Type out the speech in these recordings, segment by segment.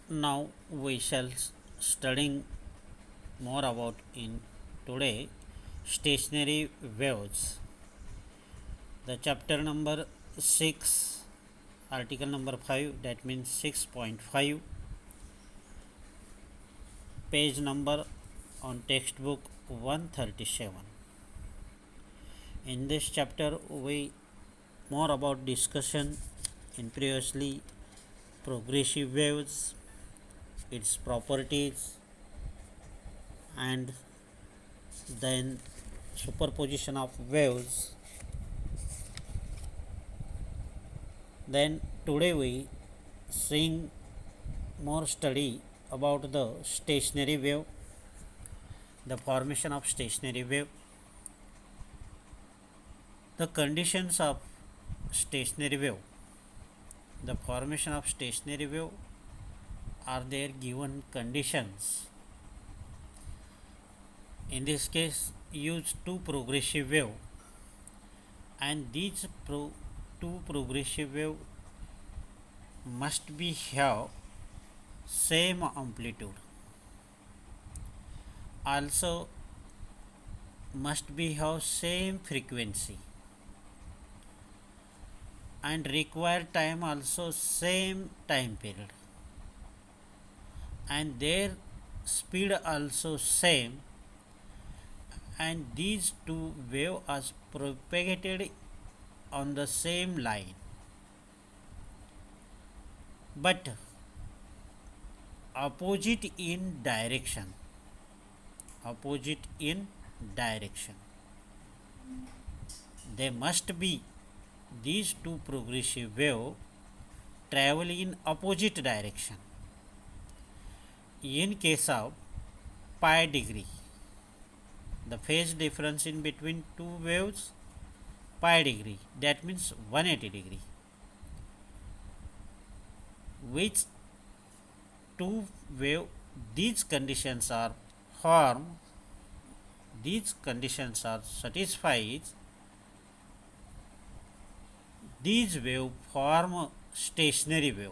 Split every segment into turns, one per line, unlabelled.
Now we shall studying more about in today stationary waves. The chapter number 6, article number 5, that means 6.5, page number on textbook 137. In this chapter we more about discussion in previously progressive waves, its properties, and then superposition of waves. Then today we seeing more study about the stationary wave, the formation of stationary wave, the conditions of stationary wave. The formation of stationary wave are their given conditions. In this case, use two progressive wave, and these two progressive wave must be have same amplitude, also must be have same frequency, and require time also same time period, and their speed also same, and these two waves are propagated on the same line, but opposite in direction. Opposite in direction. They must be these two progressive waves travel in opposite direction. In case of pi degree, the phase difference in between two waves pi degree, that means 180 degree, which two wave these conditions are formed, these conditions are satisfied, these wave form stationary wave.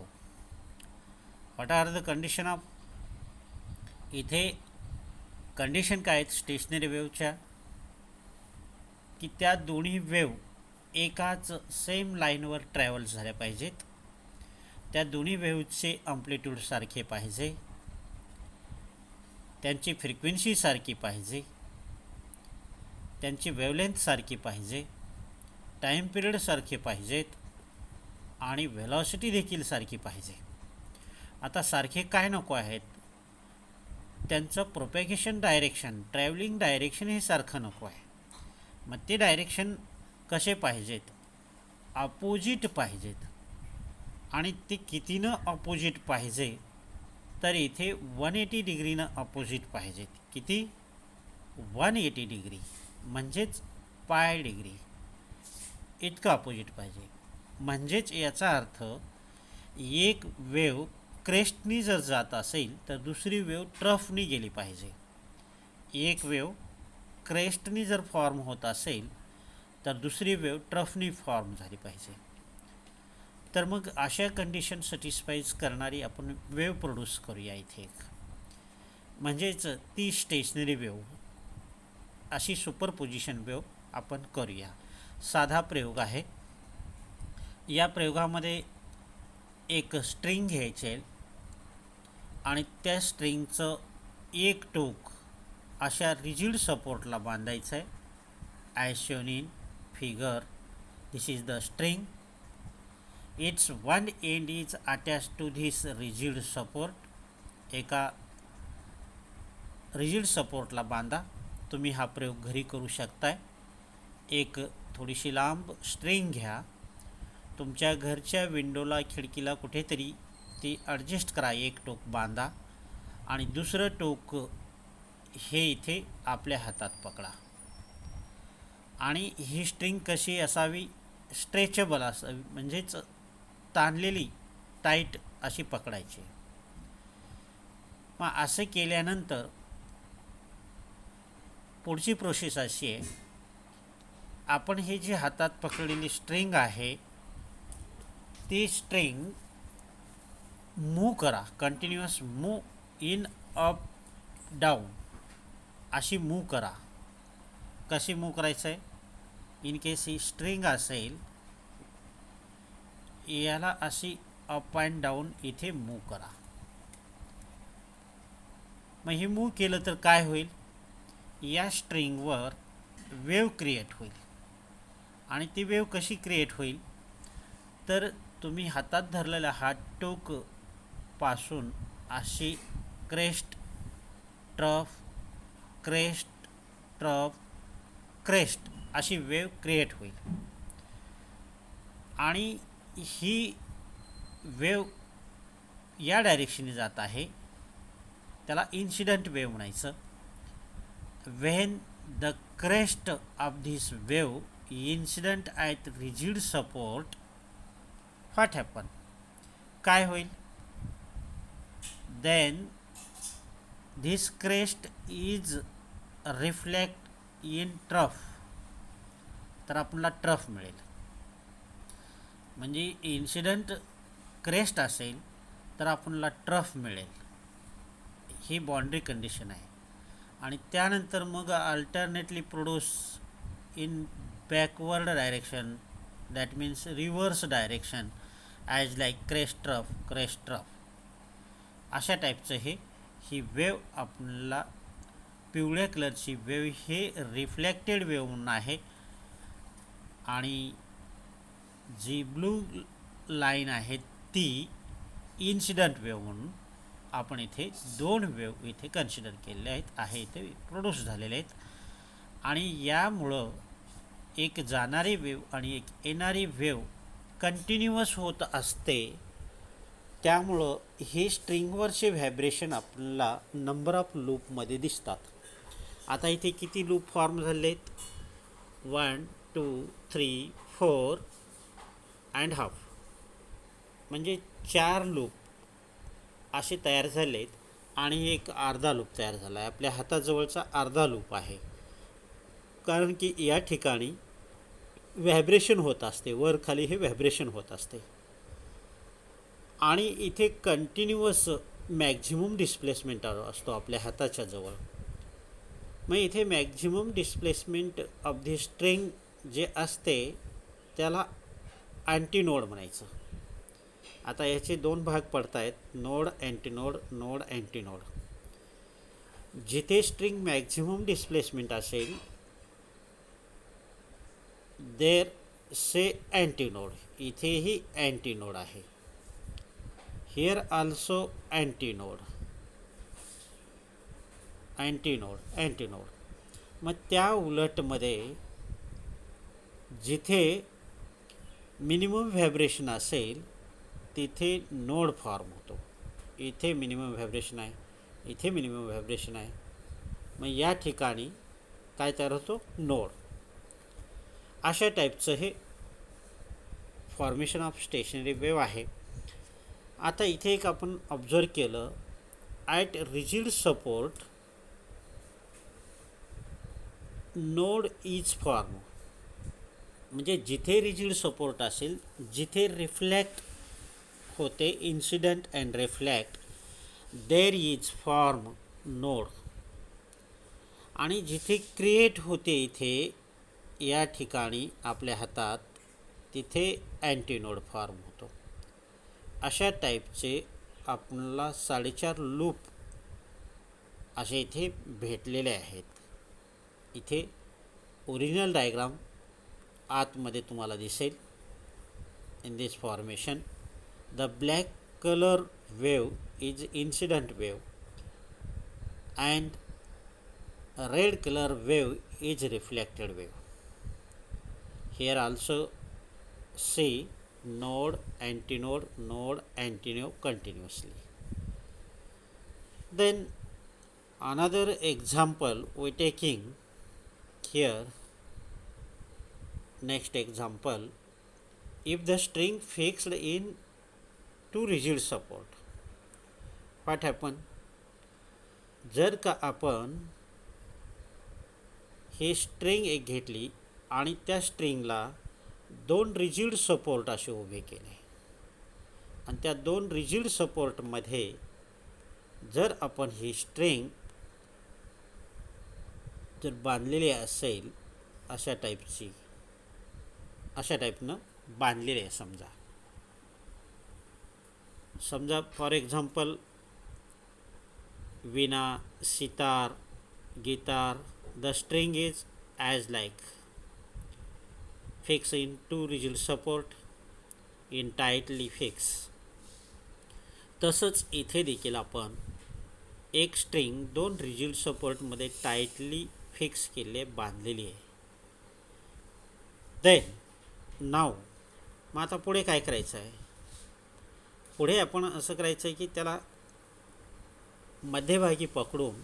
What are the condition of? इथे condition काय आहेत stationery वेव्हच्या, की त्या दोन्ही wave एकाच same लाईनवर travel झाल्या पाहिजेत, त्या दोन्ही वेव्हचे अम्प्लिट्यूड सारखे पाहिजे, त्यांची फ्रिक्वेन्सी सारखी पाहिजे, त्यांची वेवलेंथ सारखी पाहिजे, टाईम पिरियड सारखे पाहिजेत, आणि व्हेलॉसिटी देखील सारखी पाहिजे. आता सारखे काय नको आहेत, त्यांचं प्रोपॅगेशन डायरेक्शन, ट्रॅव्हलिंग डायरेक्शन हे सारखं नको आहे. मग ते डायरेक्शन कसे पाहिजेत, अपोजिट पाहिजेत. आणि ते कितीनं अपोजिट पाहिजे, तर इथे 180 डिग्रीनं अपोजिट पाहिजेत. किती? 180 डिग्री, म्हणजेच पाय डिग्री इतकं अपोजिट पाहिजे. म्हणजेच याचा अर्थ एक वेव क्रेस्टनी जर जात असेल तर दुसरी वेव ट्रफनी गेली पाहिजे. एक वेव क्रेस्टनी जर फॉर्म होत असेल तर दुसरी वेव ट्रफनी फॉर्म झाली पाहिजे. तर मग अशा कंडिशन सॅटिस्फाईज करणारी आपण वेव प्रोड्यूस करूया इथे एक, म्हणजेच ती स्टेशनरी वेव, अशी सुपरपोजिशन वेव आपण करूया. साधा प्रयोग आहे. या प्रयोगामध्ये एक स्ट्रिंग घ्यायची आहे आणि त्या स्ट्रिंगचं एक टोक अशा रिजिड सपोर्टला बांधायचं आहे. As shown in figure, this is the string. It's one end is attach to this rigid support. एका रिजिड सपोर्टला बांधा. तुम्ही हा प्रयोग घरी करू शकताय. एक थोडीशी लांब स्ट्रिंग घ्या, तुमच्या घरच्या विंडोला खिडकीला कुठेतरी ती ॲडजस्ट करा, एक टोक बांधा आणि दुसरं टोक हे इथे आपल्या हातात पकडा. आणि ही स्ट्रिंग कशी असावी, स्ट्रेचेबल असावी, म्हणजेच ताणलेली, टाईट अशी पकडायची. मग असं केल्यानंतर पुढची प्रोसेस अशी आहे, आपण हे जी हातात पकडलेली स्ट्रिंग आहे ती स्ट्रिंग मूव करा, continuous move in up down अशी मूव करा. कशी मूव करायचं आहे? इन केस ही स्ट्रिंग असेल, याला अशी अप अँड डाऊन इथे मूव करा. मग हे मूव केलं तर काय होईल? या स्ट्रिंगवर वेव्ह क्रिएट होईल. आणि ती वेव्ह कशी क्रिएट होईल? तर तुम्ही हातात धरलेल्या हात टोक पासून अशी crest trough crest trough crest अशी वेव्ह क्रिएट होईल. आणि ही वेव्ह या डायरेक्शनने जात आहे, त्याला इन्सिडंट वेव्ह म्हणायचं. When the crest of this wave incident at rigid support, what happen? काय होईल? Then this crest is reflect in trough, तर आपल्याला ट्रफ मिळेल. म्हणजे इन्सिडंट क्रेस्ट असेल तर आपल्याला ट्रफ मिळेल. ही बाउंड्री कंडिशन आहे. आणि त्यानंतर मग alternately produce in backward direction, that means reverse direction, as like crest trough अशा टाईपचं ही वेव्ह आपल्याला पिवळ्या कलरची वेव्ह हे रिफ्लेक्टेड वेव्ह म्हणून आहे. आणि जी ब्लू लाईन आहे ती इन्सिडंट वेव्ह म्हणून आपण इथे दोन वेव्ह इथे कन्सिडर केलेले आहे इथे प्रोड्यूस झालेले आहेत. आणि यामुळं एक जाणारी वेव्ह आणि एक येणारी वेव्ह कंटिन्युअस होत असते. त्यामुळं हे स्ट्रिंगवरचे व्हायब्रेशन आपल्याला नंबर ऑफ लूपमध्ये दिसतात. आता इथे किती लूप फॉर्म झाले आहेत? 1 2 3 4 अँड हाफ, म्हणजे 4 लूप असे तयार झाले आहेत. आणि एक अर्धा लूप तयार झाला आहे. आपल्या हाताजवळचा अर्धा लूप आहे, कारण की या ठिकाणी व्हायब्रेशन होत असते, वर खाली हे व्हायब्रेशन होत असते. आणि इथे कंटिन्युअस मॅक्झिमम डिस्प्लेसमेंट असतो आपल्या हाताच्या जवळ. मग इथे maximum displacement of the string जे असते त्याला अँटीनोड म्हणायचं. आता याचे दोन भाग पडत आहेत, नोड अँटीनोड, नोड अँटीनोड. जिथे स्ट्रिंग मॅक्झिमम डिस्प्लेसमेंट असेल देर से अँटीनोड, इथेही अँटीनोड आहे. Here also antinode. मग त्या उलटमध्ये जिथे मिनिमम व्हायब्रेशन असेल तिथे नोड फॉर्म होतो. इथे मिनिमम व्हायब्रेशन आहे, इथे मिनिमम व्हायब्रेशन आहे. मग या ठिकाणी काय तयार होतो? नोड. अशा टाईपचं हे फॉर्मेशन ऑफ स्टेशनरी वेव्ह आहे. आता इथे एक आपण ऑब्झर्व केलं, at rigid support node is form. म्हणजे जिथे रिजिड सपोर्ट असेल, जिथे रिफ्लेक्ट होते, incident and reflect, there is form node. आणि जिथे क्रिएट होते इथे या ठिकाणी आपल्या हातात, तिथे अँटीनोड फॉर्म होतो. अशा टाईपचे आपल्याला 4.5 लूप असे इथे भेटलेले आहेत. इथे ओरिजिनल डायग्राम आतमध्ये तुम्हाला दिसेल. In this formation the black colour wave is incident wave and red colour wave is reflected wave. Here also C node, node, antinode continuously. Then another example we taking here. Next example, if the string fixed in two rigid support, what happen? जर का आपण ही string एक घेतली आणि त्या स्ट्रिंगला 2 rigid support असे उभे केले. आणि त्या दोन रिजिड सपोर्टमध्ये जर आपण ही स्ट्रिंग जर बांधलेली असेल अशा टाईपनं बांधलेली आहे समजा for example veena, sitar, guitar, the string is as like fix in to rigid support in tightly fix. तसंच इथे देखील आपण एक स्ट्रिंग दोन रिजिड सपोर्टमध्ये टाईटली फिक्स केले बांधलेली आहे. देन नाव मग आता पुढे काय करायचं आहे? पुढे आपण असं करायचं आहे की त्याला मध्यभागी पकडून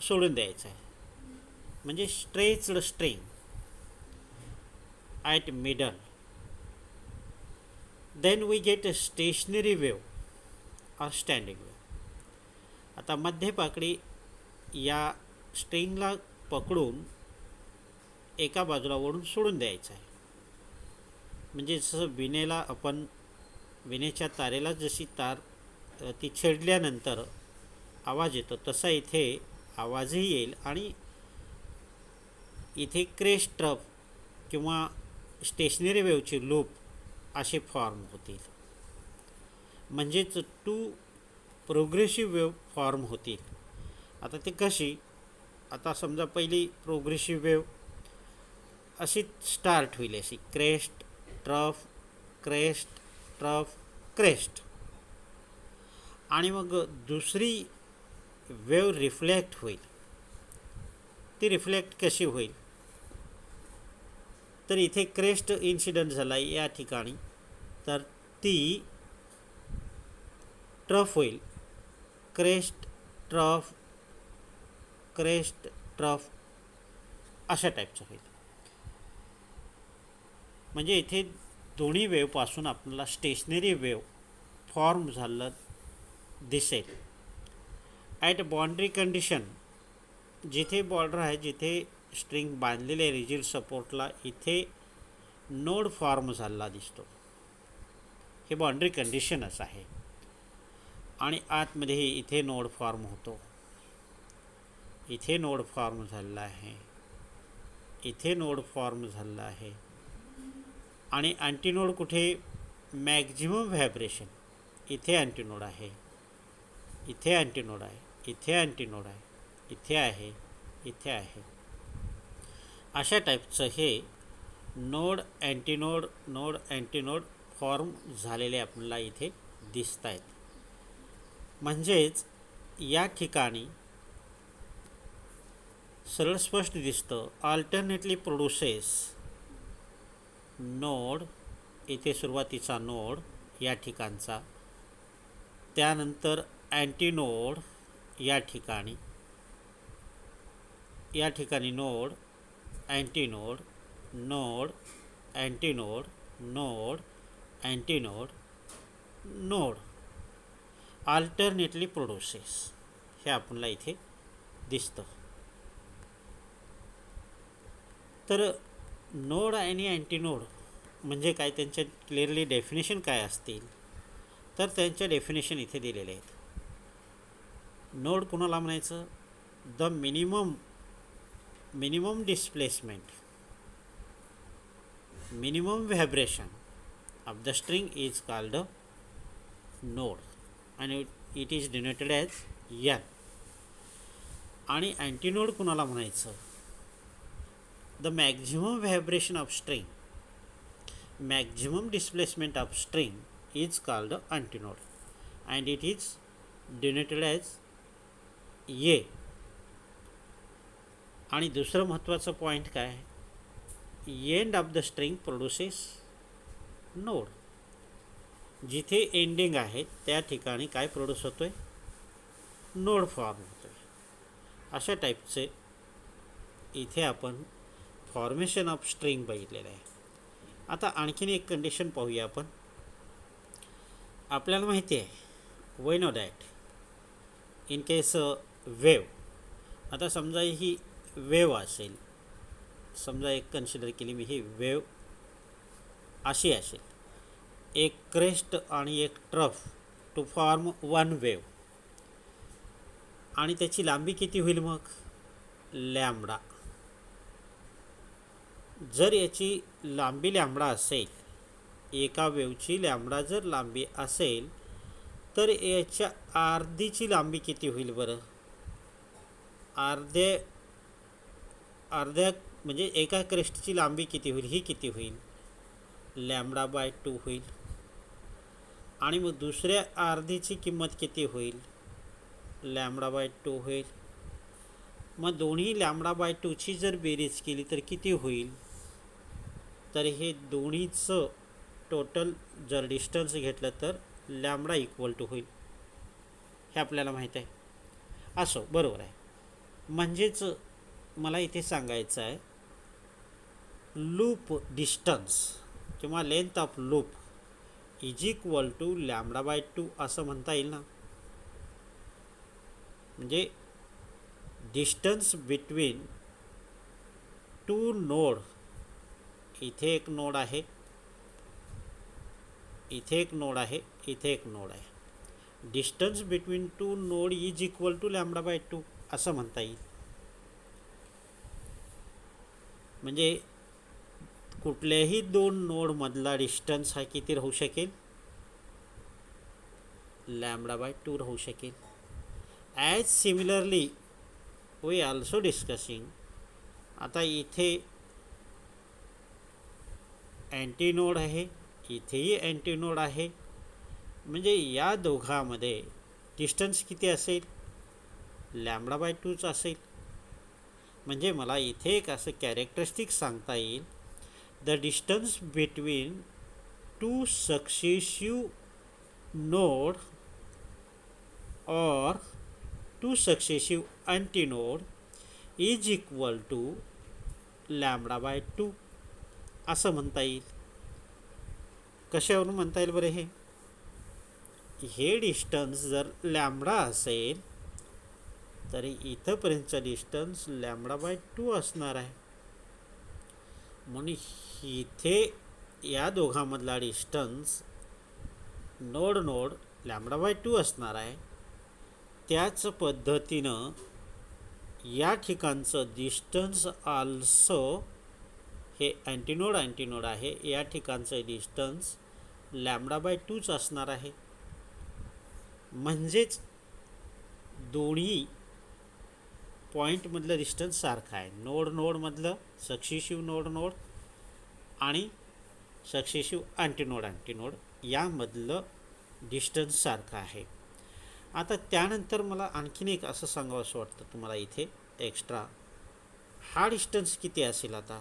सोडून द्यायचं आहे, म्हणजे stretched string at middle. Then we get a stationary wave or standing wave. आता मध्यपाकडी या स्ट्रिंगला पकडून एका बाजूला ओढून सोडून द्यायचं आहे, म्हणजे जसं विणेच्या तारेला जशी तार ती छेडल्यानंतर आवाज येतो तसा इथे आवाजही येईल आणि इथे क्रेस्ट ट्रफ किंवा स्टेशनरी वेवची लूप असे फॉर्म होतील, म्हणजेच टू प्रोग्रेसिव्ह वेव फॉर्म होतील. आता ते कशी? आता समजा पहिली प्रोग्रेसिव्ह वेव अशी स्टार्ट होईल, अशी crest trough crest trough crest, आणि मग दुसरी वेव रिफ्लेक्ट होईल. ती रिफ्लेक्ट कशी होईल? तर इथे क्रेस्ट इन्सिडंट झाला या ठिकाणी, तर ती ट्रफ होईल. क्रेस्ट ट्रफ क्रेस्ट ट्रफ अशा टाईपचं होईल. म्हणजे इथे दोन्ही वेवपासून आपल्याला स्टेशनरी वेव फॉर्म झालं दिसेल. ॲट बाउंड्री कंडिशन, जिथे बॉर्डर आहे, जिथे स्ट्रिंग बांधलेले आहे रिजिड सपोर्टला, इथे नोड फॉर्म झालेला दिसतो. हे बाउंड्री कंडिशनच आहे. आणि आतमध्येही इथे नोड फॉर्म होतो. इथे नोड फॉर्म झालेला आहे, इथे नोड फॉर्म झालेला आहे. आणि अँटीनोड कुठे? Maximum vibration. इथे अँटीनोड आहे, इथे अँटीनोड आहे, इथे अँटीनोड आहे, इथे आहे, इथे आहे. अशा टाईपचं हे node antinode node antinode form झालेले आपल्याला इथे दिसत आहेत. म्हणजेच या ठिकाणी सरळ स्पष्ट दिसतं अल्टरनेटली प्रोड्युसेस नोड, इथे सुरुवातीचा नोड या ठिकाणचा, त्यानंतर अँटीनोड या ठिकाणी node antinode node antinode node antinode node alternately produces हे आपल्याला इथे दिसतं. तर नोड आणि अँटीनोड म्हणजे काय, त्यांच्या क्लिअरली डेफिनेशन काय असतील तर त्यांच्या डेफिनेशन इथे दिलेले आहेत. नोड कुणाला म्हणायचं? The minimum displacement, minimum vibration of the string is called a node आणि it is denoted as N. आणि अँटीनोड कुणाला म्हणायचं? The maximum vibration of string, maximum displacement of string is called antinode and it is denoted as A. आणि दुसरं महत्त्वाचं point काय? End of the string produces node. जिथे ending आहे त्या ठिकाणी काय प्रोड्यूस होतो आहे? नोड फॉर्म होतो आहे. अशा टाईपचे इथे आपण फॉर्मेशन ऑफ स्ट्रिंग बघितलेलं आहे. आता आणखीन एक कंडिशन पाहूया आपण. आपल्याला माहिती आहे we know that in case wave, आता समजा ही वेव असेल, समजा एक कन्सिडर केली मी, ही वेव अशी असेल. एक क्रेस्ट आणि एक trough to form one wave. आणि त्याची लांबी किती होईल मग? लॅम्बडा. जर याची लांबी लॅम्बडा असेल, एका वेवची लॅम्बडा जर लांबी असेल, तर याच्या अर्धीची लांबी किती होईल बरं? अर्ध्या म्हणजे एका क्रेस्टची लांबी किती होईल? ही किती होईल? λ/2 होईल. आणि मग दुसऱ्या अर्धीची किंमत किती होईल? λ/2 होईल. मग दोन्ही λ/2ची जर बेरीज केली तर किती होईल? तर हे दोन्हीचं टोटल जर डिस्टन्स घेतलं तर λ= होईल. हे आपल्याला माहीत आहे. असो, बरोबर आहे. म्हणजेच मला इथे सांगायचं आहे, लूप डिस्टन्स किंवा लेंथ ऑफ लूप = λ/2 असं म्हणता येईल ना. म्हणजे डिस्टन्स बिटवीन टू नोड, इथे एक नोड आहे, इथे एक नोड आहे, इथे एक नोड आहे. डिस्टन्स बिटवीन टू नोड = λ/2 असं म्हणता येईल. म्हणजे कुठल्याही दोन नोडमधला डिस्टन्स हा किती राहू शकेल? λ/2 राहू शकेल. As similarly we also discussing. आता इथे अँटी नोड आहे, इथेही अँटी नोड आहे. म्हणजे या दोघांमध्ये डिस्टन्स किती असेल? λ/2च असेल. म्हणजे मला इथे एक असं कॅरेक्टरिस्टिक सांगता येईल, the distance between two successive node or two successive antinode = λ/2 असं म्हणता येईल. कशावरून म्हणता येईल बरं? हे डिस्टन्स जर लॅम्बडा असेल तर इथंपर्यंतचं डिस्टन्स λ/2 असणार आहे. म्हणून इथे या दोघांमधला डिस्टन्स नोड λ/2 असणार आहे. त्याच पद्धतीनं या ठिकाणचं डिस्टन्स आल्सो, हे अँटीनोड आहे, या ठिकाणचं डिस्टन्स λ/2च असणार आहे. म्हणजेच दोन्ही पॉईंटमधलं डिस्टन्स सारखं आहे. नोडमधलं सक्सेसिव्ह नोड आणि सक्सेसिव्ह अँटीनोड यामधलं डिस्टन्स सारखं आहे. आता त्यानंतर मला आणखीन एक असं सांगावं असं वाटतं तुम्हाला इथे एक्स्ट्रा. हा डिस्टन्स किती असेल? आता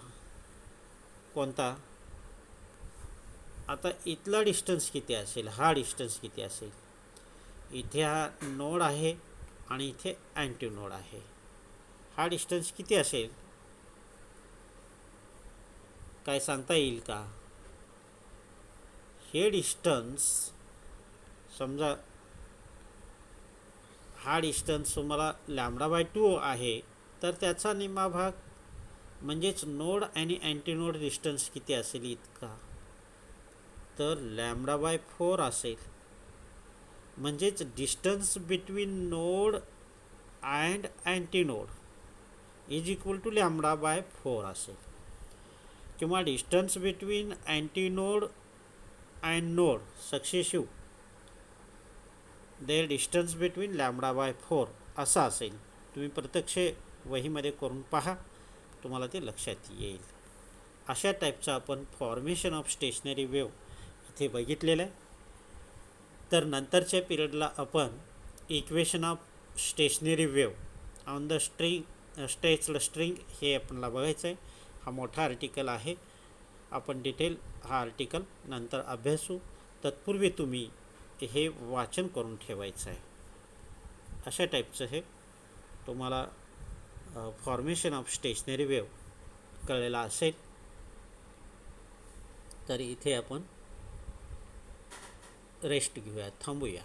कोणता? आता इथला डिस्टन्स किती असेल? हा डिस्टन्स किती असेल? इथे हा नोड आहे आणि इथे अँटी नोड आहे. हा डिस्टन्स किती असेल? काय सांगता येईल का? हे डिस्टन्स समजा हा डिस्टन्स तुम्हाला λ/2 आहे, तर त्याचा निम्मा भाग म्हणजेच नोड आणि अँटीनोड डिस्टन्स किती असेल इतका? तर λ/4 असेल. म्हणजेच distance between node and antinode = λ/4 असेल. किंवा distance between antinode and node successive, there distance between λ/4 असा असेल. तुम्ही प्रत्यक्ष वहीमध्ये करून पहा, तुम्हाला ते लक्षात येईल. अशा टाईपचं आपण फॉर्मेशन ऑफ स्टेशनरी वेव्ह इथे बघितलेलं आहे. तर नंतरच्या पिरियडला आपण equation of stationery wave on the stretched string हे आपल्याला बघायचं आहे. हा मोठा आर्टिकल आहे, आपण डिटेल हा आर्टिकल नंतर अभ्यासू. तत्पूर्वी तुम्ही हे वाचन करून ठेवायचं आहे. अशा टाईपचं हे तुम्हाला फॉर्मेशन ऑफ स्टेशनरी वेव्ह कळलेला असेल. तर इथे आपण रेस्ट घेऊया, थांबूया.